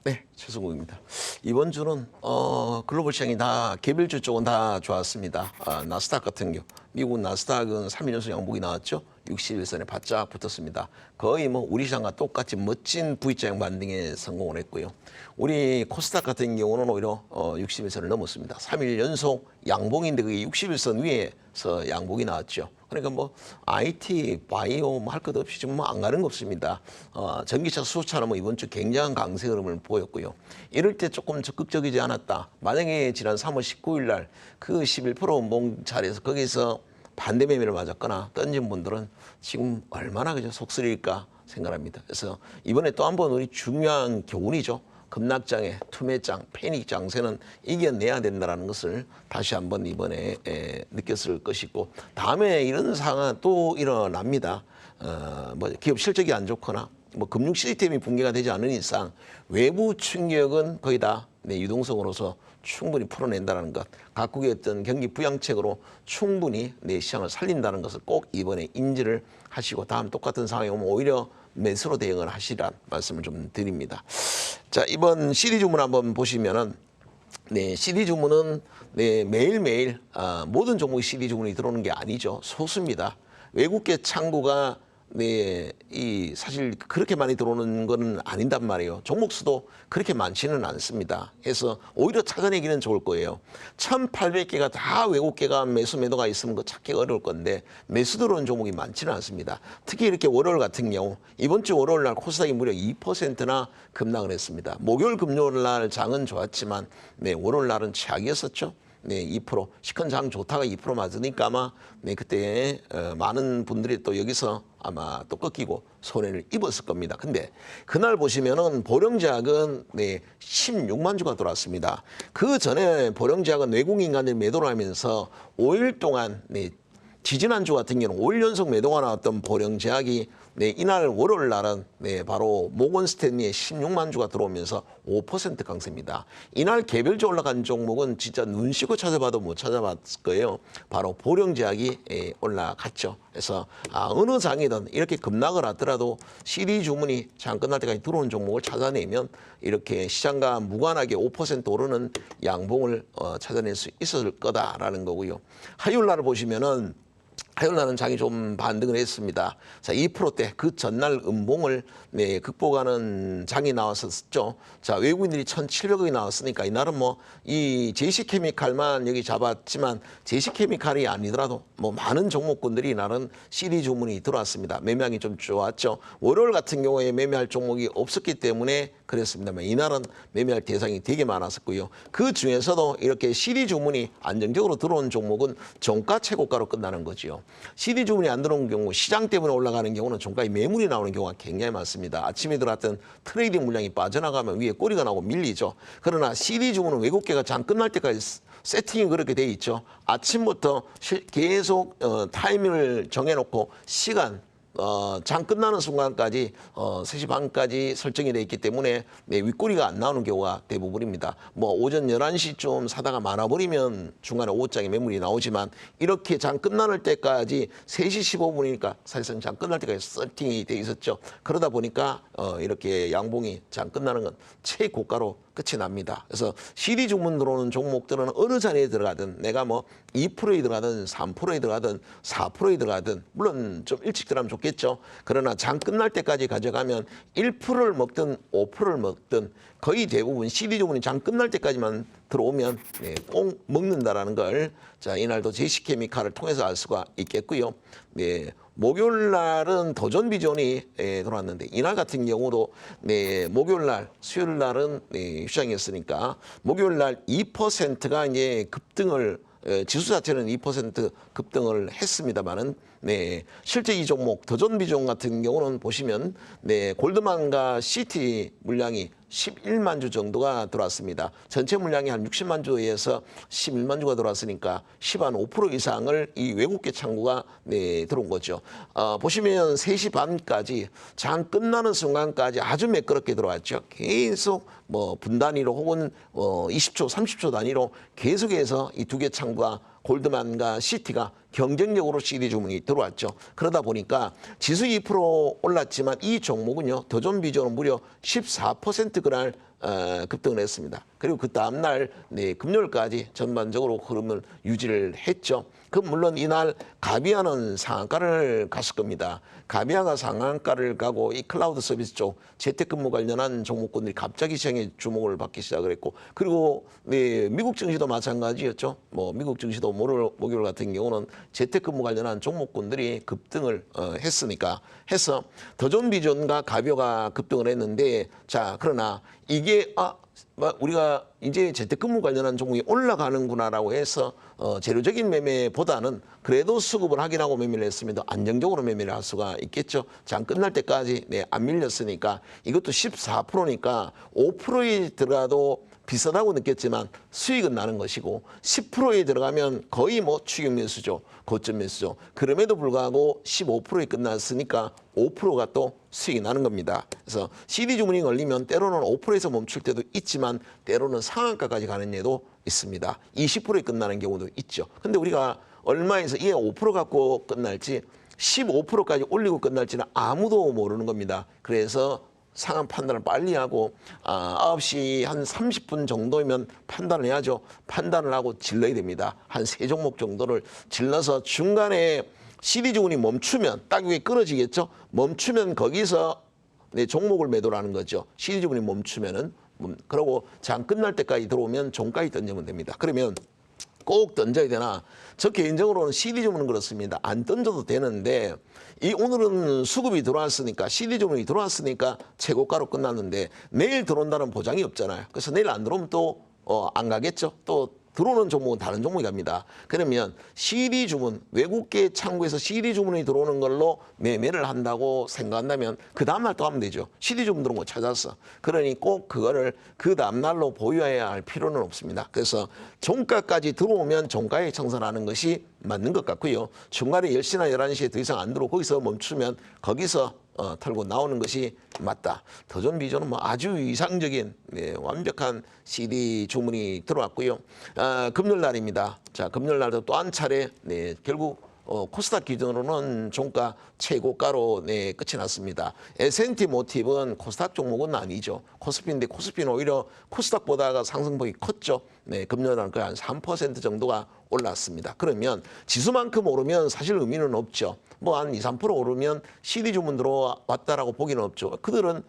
네, 최승욱입니다. 이번 주는 글로벌 시장이 다 개별주 쪽은 다 좋았습니다. 나스닥 같은 경우 미국 나스닥은 3일 연속 양봉이 나왔죠. 61선에 바짝 붙었습니다. 거의 뭐 우리 시장과 똑같이 멋진 V자형 반등에 성공을 했고요. 우리 코스닥 같은 경우는 오히려 61선을 넘었습니다. 3일 연속 양봉인데 그게 61선 위에서 양봉이 나왔죠. 그러니까 뭐 IT, 바이오 뭐 할 것 없이 지금 뭐 안 가는 거 없습니다. 전기차, 수소차는 뭐 이번 주 굉장한 강세 흐름을 보였고요. 이럴 때 조금 적극적이지 않았다. 만약에 지난 3월 19일 날 그 11% 몽찰에서 거기서 반대 매매를 맞았거나 던진 분들은 지금 얼마나 그저 속쓰릴까 생각합니다. 그래서 이번에 또 한 번 우리 중요한 교훈이죠. 급락장애, 투매장, 패닉 장세는 이겨내야 된다는 것을 다시 한번 이번에 느꼈을 것이고 다음에 이런 상황은 또 일어납니다. 뭐 기업 실적이 안 좋거나 뭐 금융 시스템이 붕괴가 되지 않는 이상 외부 충격은 거의 다 유동성으로서 충분히 풀어낸다는 것, 각국의 어떤 경기 부양책으로 충분히 내 시장을 살린다는 것을 꼭 이번에 인지를 하시고 다음 똑같은 상황이 오면 오히려 매수로 대응을 하시란 말씀을 좀 드립니다. 자, 이번 CD 주문 한번 보시면은 CD 주문은 매일매일 모든 종목의 CD 주문이 들어오는 게 아니죠. 소수입니다. 외국계 창구가 사실 그렇게 많이 들어오는 건 아닌단 말이에요. 종목 수도 그렇게 많지는 않습니다. 그래서 오히려 찾아내기는 좋을 거예요. 1,800개가 다 외국계가 매도가 있으면 그 찾기가 어려울 건데 매수 들어오는 종목이 많지는 않습니다. 특히 이렇게 월요일 같은 경우 이번 주 월요일 날 코스닥이 무려 2%나 급락을 했습니다. 목요일 금요일 날 장은 좋았지만 월요일 날은 최악이었었죠. 2% 시큰 장 좋다가 2% 맞으니까 아마 그때 많은 분들이 또 여기서 아마 또 꺾이고 손해를 입었을 겁니다. 근데 그날 보시면은 보령제약은 16만 주가 들어왔습니다. 그 전에 보령제약은 외국 인간들이 매도를 하면서 5일 동안 지지난주 같은 경우는 5일 연속 매도가 나왔던 보령제약이 이날 월요일 날은 바로 모건스탠리의 16만 주가 들어오면서 5% 강세입니다. 이날 개별적으로 올라간 종목은 진짜 눈 씻고 찾아봐도 못 찾아봤을 거예요. 바로 보령제약이 올라갔죠. 그래서 어느 장이든 이렇게 급락을 하더라도 CD 주문이 장 끝날 때까지 들어온 종목을 찾아내면 이렇게 시장과 무관하게 5% 오르는 양봉을 찾아낼 수 있을 거다라는 거고요. 화요일 날을 보시면은 화요일 날은 장이 좀 반등을 했습니다. 자, 2%대 그 전날 음봉을 극복하는 장이 나왔었죠. 자, 외국인들이 1,700억이 나왔으니까 이날은 뭐 이 제시케미칼만 여기 잡았지만 제시케미칼이 아니더라도 뭐 많은 종목군들이 이날은 CD 주문이 들어왔습니다. 매매량이 좀 좋았죠. 월요일 같은 경우에 매매할 종목이 없었기 때문에 그랬습니다만 이날은 매매할 대상이 되게 많았었고요. 그 중에서도 이렇게 CD 주문이 안정적으로 들어온 종목은 종가 최고가로 끝나는 거죠. CD 주문이 안 들어온 경우 시장 때문에 올라가는 경우는 종가에 매물이 나오는 경우가 굉장히 많습니다. 아침에 들어왔던 트레이딩 물량이 빠져나가면 위에 꼬리가 나오고 밀리죠. 그러나 CD 주문은 외국계가 장 끝날 때까지 세팅이 그렇게 돼 있죠. 아침부터 계속 타이밍을 정해놓고 시간 장 끝나는 순간까지 3시 반까지 설정이 돼 있기 때문에 윗꼬리가 안 나오는 경우가 대부분입니다. 뭐 오전 11시쯤 사다가 말아버리면 중간에 오후장에 매물이 나오지만 이렇게 장 끝나는 때까지 3시 15분이니까 사실상 장 끝날 때까지 세팅이 돼 있었죠. 그러다 보니까 이렇게 양봉이 장 끝나는 건 최고가로 끝이 납니다. 그래서 CD 주문 들어오는 종목들은 어느 자리에 들어가든 내가 뭐 2%에 들어가든 3%에 들어가든 4%에 들어가든 물론 좀 일찍 들어가면 좋겠죠. 그러나 장 끝날 때까지 가져가면 1%를 먹든 5%를 먹든 거의 대부분 CD 주문이 장 끝날 때까지만 들어오면 꼭 먹는다라는 걸 자, 이날도 제시케미칼을 통해서 알 수가 있겠고요. 목요일 날은 도전 비전이 들어왔는데 이날 같은 경우도 목요일 날, 수요일 날은 휴장이었으니까 목요일 날 2%가 이제 급등을 지수 자체는 2% 급등을 했습니다만은 실제 이 종목 도전 비전 같은 경우는 보시면 골드만과 CT 물량이 11만 주 정도가 들어왔습니다. 전체 물량이 한 60만 주에서 11만 주가 들어왔으니까 15% 이상을 이 외국계 창구가 들어온 거죠. 보시면 3시 반까지 장 끝나는 순간까지 아주 매끄럽게 들어왔죠. 계속 뭐 분 단위로 혹은 20초, 30초 단위로 계속해서 이 두 개 창구가 골드만과 CT가 경쟁력으로 CD 주문이 들어왔죠. 그러다 보니까 지수 2% 올랐지만 이 종목은요. 더존 비전은 무려 14% 그날 급등을 했습니다. 그리고 그 다음날 네, 금요일까지 전반적으로 흐름을 유지를 했죠. 그 물론 이날 가비아는 상한가를 갔을 겁니다. 가비아가 상한가를 가고 이 클라우드 서비스 쪽 재택근무 관련한 종목군들이 갑자기 시장에 주목을 받기 시작을 했고, 그리고 네, 미국 증시도 마찬가지였죠. 뭐 미국 증시도 목요일 같은 경우는 재택근무 관련한 종목군들이 급등을 했으니까 해서 더존비존과 가비아가 급등을 했는데, 자 그러나 이게 우리가 이제 재택근무 관련한 종목이 올라가는구나라고 해서 재료적인 매매보다는 그래도 수급을 확인하고 매매를 했습니다. 안정적으로 매매를 할 수가 있겠죠. 장 끝날 때까지 네, 안 밀렸으니까 이것도 14%니까 5%에 들어가도 비싸다고 느꼈지만 수익은 나는 것이고 10%에 들어가면 거의 뭐 추격 매수죠. 고점 매수죠. 그럼에도 불구하고 15%에 끝났으니까 5%가 또 수익이 나는 겁니다. 그래서 CD 주문이 걸리면 때로는 5%에서 멈출 때도 있지만 때로는 상한가까지 가는 예도 있습니다. 20%에 끝나는 경우도 있죠. 근데 우리가 얼마에서 이게 5% 갖고 끝날지 15%까지 올리고 끝날지는 아무도 모르는 겁니다. 그래서 상한 판단을 빨리 하고 9시 한 30분 정도면 판단을 해야죠. 판단을 하고 질러야 됩니다. 한 3종목 정도를 질러서 중간에 CD 주문이 멈추면 딱 위에 끊어지겠죠. 멈추면 거기서 네, 종목을 매도를 하는 거죠. CD 주문이 멈추면은 그러고 장 끝날 때까지 들어오면 종가에 던지면 됩니다. 그러면 꼭 던져야 되나? 저 개인적으로는 CD 주문은 그렇습니다. 안 던져도 되는데 이 오늘은 수급이 들어왔으니까 CD 주문이 들어왔으니까 최고가로 끝났는데 내일 들어온다는 보장이 없잖아요. 그래서 내일 안 들어오면 또 안 가겠죠. 또 들어오는 종목은 다른 종목이 갑니다. 그러면 CD 주문, 외국계 창구에서 CD 주문이 들어오는 걸로 매매를 한다고 생각한다면 그 다음날 또 하면 되죠. CD 주문 들어온 거 찾았어. 그러니 꼭 그거를 그 다음날로 보유해야 할 필요는 없습니다. 그래서 종가까지 들어오면 종가에 청산하는 것이 맞는 것 같고요. 중간에 10시나 11시에 더 이상 안 들어오고 거기서 멈추면 거기서 털고 나오는 것이 맞다. 더존 비존은 뭐 아주 이상적인 네, 완벽한 CD 주문이 들어왔고요. 금요일 날입니다. 자, 금요일 날도 또 한 차례 네, 결국 코스닥 기준으로는 종가 최고가로 네, 끝이 났습니다. S&T 모티브는 코스닥 종목은 아니죠. 코스피인데 코스피는 오히려 코스닥보다가 상승폭이 컸죠. 네, 금요일 날 거의 한 3% 정도가 올랐습니다. 그러면 지수만큼 오르면 사실 의미는 없죠. 뭐 한 2, 3% 오르면 CD 주문 들어왔다라고 보기는 없죠. 그들은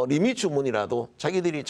리밋 주문이라도 자기들이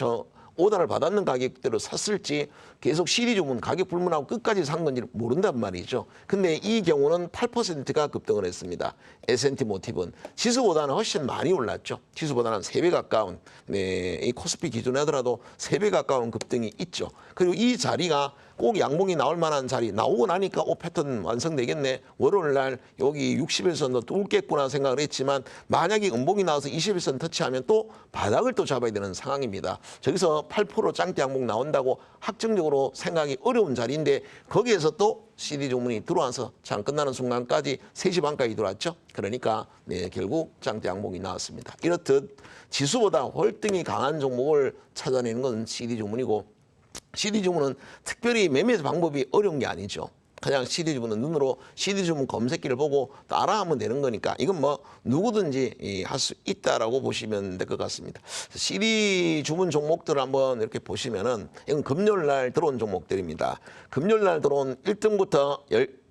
오다를 받았는 가격대로 샀을지 계속 CD 주문 가격 불문하고 끝까지 산 건지 모른단 말이죠. 근데 이 경우는 8%가 급등을 했습니다. S&T 모티브는 지수보다는 훨씬 많이 올랐죠. 지수보다는 3배 가까운 네, 이 코스피 기준에 하더라도 3배 가까운 급등이 있죠. 그리고 이 자리가 꼭 양봉이 나올 만한 자리 나오고 나니까 패턴 완성되겠네. 월요일 날 여기 60일선도 뚫겠구나 생각을 했지만 만약에 음봉이 나와서 21선 터치하면 또 바닥을 또 잡아야 되는 상황입니다. 저기서 8% 짱대 양봉 나온다고 확정적으로 생각이 어려운 자리인데 거기에서 또 CD 주문이 들어와서 장 끝나는 순간까지 3시 반까지 들어왔죠. 그러니까 네, 결국 짱대 양봉이 나왔습니다. 이렇듯 지수보다 월등히 강한 종목을 찾아내는 건 CD 주문이고 CD 주문은 특별히 매매 방법이 어려운 게 아니죠. 그냥 CD 주문은 눈으로 CD 주문 검색기를 보고 따라하면 되는 거니까 이건 뭐 누구든지 할 수 있다라고 보시면 될 것 같습니다. CD 주문 종목들을 한번 이렇게 보시면은 이건 금요일 날 들어온 종목들입니다. 금요일 날 들어온 1등부터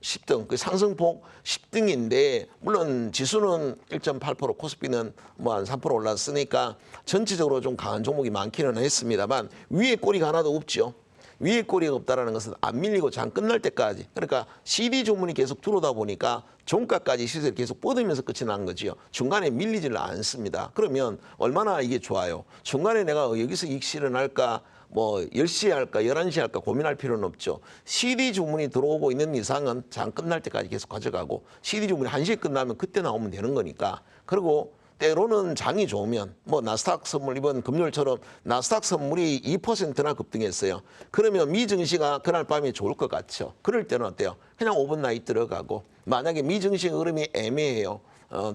10등, 그 상승폭 10등인데 물론 지수는 1.8%, 코스피는 뭐 한 3% 올랐으니까 전체적으로 좀 강한 종목이 많기는 했습니다만 위에 꼬리가 하나도 없죠. 위에 꼬리가 없다는 것은 안 밀리고 장 끝날 때까지, 그러니까 CD 주문이 계속 들어오다 보니까 종가까지 시세를 계속 뻗으면서 끝이 난 거지요. 중간에 밀리지를 않습니다. 그러면 얼마나 이게 좋아요. 중간에 내가 여기서 이익 실현할까, 뭐 10시에 할까 11시에 할까 고민할 필요는 없죠. CD 주문이 들어오고 있는 이상은 장 끝날 때까지 계속 가져가고 CD 주문이 1시에 끝나면 그때 나오면 되는 거니까. 그리고 때로는 장이 좋으면 뭐 나스닥 선물 이번 금요일처럼 나스닥 선물이 2%나 급등했어요. 그러면 미증시가 그날 밤에 좋을 것 같죠. 그럴 때는 어때요? 그냥 오버나잇 들어가고 만약에 미증시 흐름이 애매해요.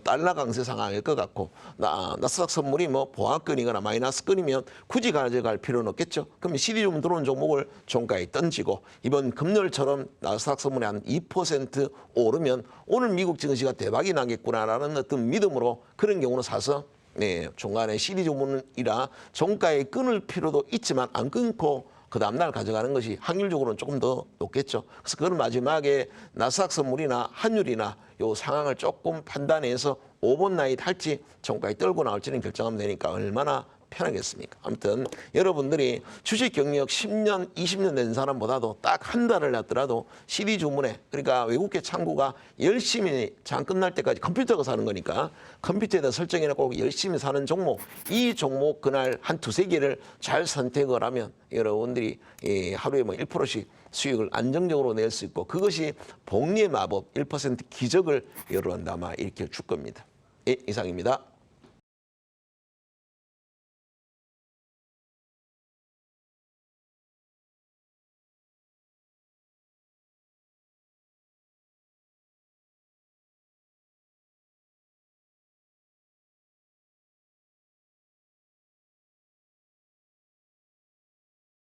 달러 강세 상황일 것 같고 나스닥 선물이 뭐 보합권이거나 마이너스권이면 굳이 가져갈 필요는 없겠죠. 그러면 CD 주문 들어온 종목을 종가에 던지고 이번 금요일처럼 나스닥 선물이 한 2% 오르면 오늘 미국 증시가 대박이 나겠구나라는 어떤 믿음으로 그런 경우는 사서 네, 중간에 CD 주문이라 종가에 끊을 필요도 있지만 안 끊고 그 다음날 가져가는 것이 확률적으로는 조금 더 높겠죠. 그래서 그걸 마지막에 나스닥 선물이나 환율이나 요 상황을 조금 판단해서 오버나잇 할지 종가에 떨고 나올지는 결정하면 되니까 얼마나 편하겠습니까? 아무튼 여러분들이 주식 경력 10년, 20년 된 사람보다도 딱 한 달을 놨더라도 CD 주문에 그러니까 외국계 창구가 열심히 장 끝날 때까지 컴퓨터가 사는 거니까 컴퓨터에다 설정해놓고 열심히 사는 종목 이 종목 그날 한 두세 개를 잘 선택을 하면 여러분들이 하루에 뭐 1%씩 수익을 안정적으로 낼 수 있고 그것이 복리의 마법 1% 기적을 여러분 아마 일으켜 줄 겁니다. 예, 이상입니다.